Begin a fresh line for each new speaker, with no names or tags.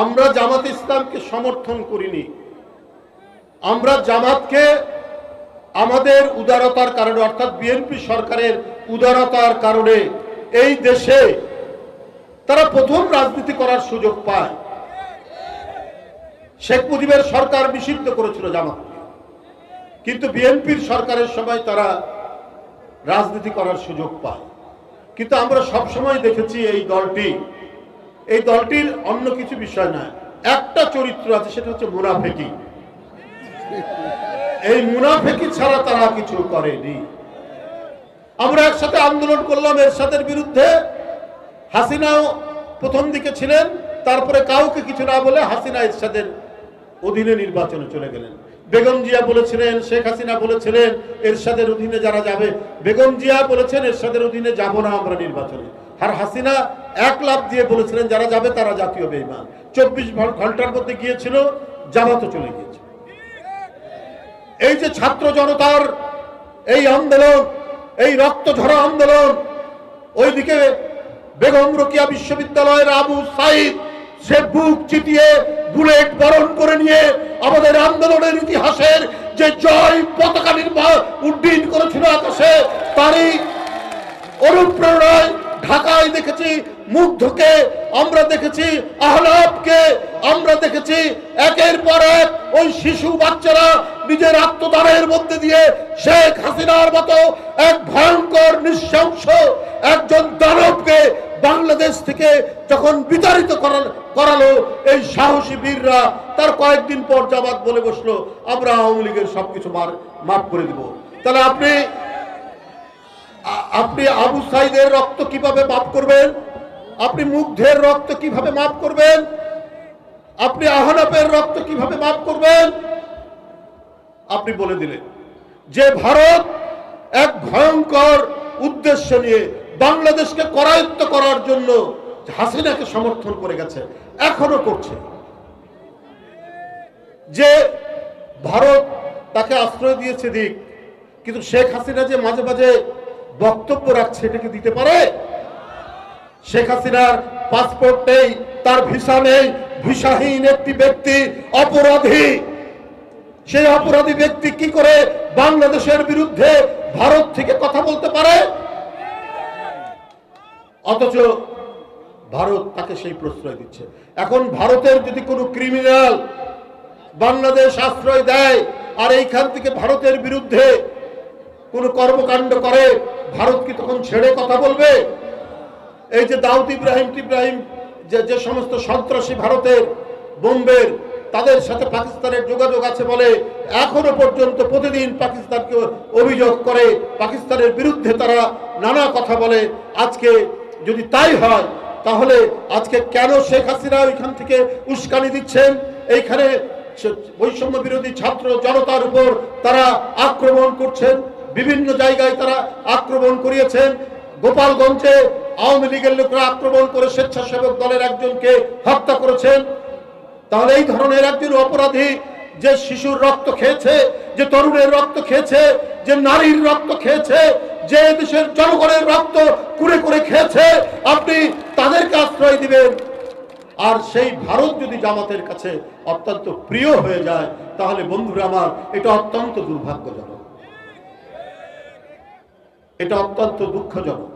আমরা জামাত ইসলামকে সমর্থন করিনি, আমরা জামাতকে আমাদের উদারতার কারণে অর্থাৎ বিএনপি সরকারের উদারতার কারণে এই দেশে তারা প্রথম রাজনীতি করার সুযোগ পায়। শেখ মুজিবের সরকার নিষিদ্ধ করেছিল জামাতকে, কিন্তু বিএনপির সরকারের সময় তারা রাজনীতি করার সুযোগ পায়। কিন্তু আমরা সবসময় দেখেছি এই দলটির অন্য কিছু বিষয় না, একটা চরিত্র আছে, সেটা হচ্ছে মুনাফেকি। এই মুনাফেকি ছাড়া তারা কিছু করেনি। আমরা একসাথে আন্দোলন করলাম এরশাদের বিরুদ্ধে, হাসিনাও প্রথম দিকে ছিলেন, তারপরে কাউকে কিছু না বলে হাসিনা এরশাদের অধীনে নির্বাচনে চলে গেলেন। বেগম জিয়া বলেছিলেন, শেখ হাসিনা বলেছিলেন এরশাদের অধীনে যারা যাবে, বেগম জিয়া বলেছেন এরশাদের অধীনে যাব না আমরা নির্বাচনে, আর হাসিনা এক লাফ দিয়ে বলেছিলেন যারা যাবে তারা জাতীয় বেঈমান। 24 ঘন্টার মধ্যে গিয়েছিল, জামাতও চলে গিয়েছে। এই যে ছাত্র জনতার এই আন্দোলন, এই রক্ত ঝরা আন্দোলন, ওইদিকে বেগম রোকেয়া বিশ্ববিদ্যালয়ের আবু সাইদ সে বুক চিতিয়ে বুলেট বরণ করে নিয়ে আমাদের আন্দোলনের ইতিহাসের যে জয় পতাকা উড্ডীন করেছিল আকাশে, তারই অনুপ্রেরণায় ঢাকায় দেখেছি মুগ্ধকে, আমরা দেখেছি আহলাবকে, আমরা দেখেছি একের পর এক ওই শিশু বাচ্চারা নিজের আত্মদানের মধ্যে দিয়ে শেখ হাসিনার মতো এক ভয়ঙ্কর নৃশংস একজন দানবকে বাংলাদেশ থেকে যখন বিতাড়িত করালো এই সাহসী বীররা, তার কয়েকদিন পর জামাত বলে বসলো আমরা আওয়ামী লীগের সবকিছু মাফ করে দিব। তাহলে আপনি আবু সাইদের রক্ত কিভাবে মাফ করবেন? আপনি মুগ্ধের রক্ত কিভাবে মাফ করবেন? আপনি আহনাফের রক্ত কিভাবে মাফ করবেন? আপনি বলে দিলেন যে ভারত এক ভয়ঙ্কর উদ্দেশ্য নিয়ে বাংলাদেশকে করায়ত্ত করার জন্য হাসিনাকে সমর্থন করে গেছে, এখনো করছে। যে ভারত তাকে আশ্রয় দিয়েছে দিক, কিন্তু শেখ হাসিনা যে মাঝে মাঝে বক্তব্য রাখছে এটাকে দিতে পারে? শেখ হাসিনার পাসপোর্ট নেই, তার ভিসা নেই, ভিসাহীন একটি ব্যক্তি অপরাধী। সেই অপরাধী ব্যক্তি কি করে বাংলাদেশের বিরুদ্ধে ভারত থেকে কথা বলতে পারে? অথচ ভারত তাকে সেই প্রশ্রয় দিচ্ছে। এখন ভারতের যদি কোনো ক্রিমিনাল বাংলাদেশ আশ্রয় দেয় আর এইখান থেকে ভারতের বিরুদ্ধে কোনো কর্মকাণ্ড করে, ভারত কি তখন ছেড়ে কথা বলবে? এই যে দাউদ ইব্রাহিম যে সমস্ত সন্ত্রাসী ভারতের বোম্বের, তাদের সাথে পাকিস্তানের যোগাযোগ আছে বলে এখনো পর্যন্ত প্রতিদিন পাকিস্তানকে অভিযোগ করে, পাকিস্তানের বিরুদ্ধে তারা নানা কথা বলে। আজকে যদি তাই হয় তাহলে আজকে কেন শেখ হাসিনা ওইখান থেকে উস্কানি দিচ্ছেন? এইখানে বৈষম্য বিরোধী ছাত্র জনতার উপর তারা আক্রমণ করছেন, বিভিন্ন জায়গায় তারা আক্রমণ করিয়েছেন। গোপালগঞ্জে আওয়ামী লীগের লোকরা আক্রমণ করে স্বেচ্ছাসেবক দলের একজনকে হত্যা করেছেন। তাহলে এই ধরনের একজন অপরাধী যে শিশুর রক্ত খেয়েছে, যে তরুণের রক্ত খেয়েছে, যে নারীর রক্ত খেয়েছে, যে দেশের জনগণের রক্ত কুড়ে করে খেয়েছে, আপনি তাদেরকে আশ্রয় দিবেন? আর সেই ভারত যদি জামাতের কাছে অত্যন্ত প্রিয় হয়ে যায় তাহলে বন্ধুরা আমার, এটা অত্যন্ত দুর্ভাগ্যজনক, এটা অত্যন্ত দুঃখজনক।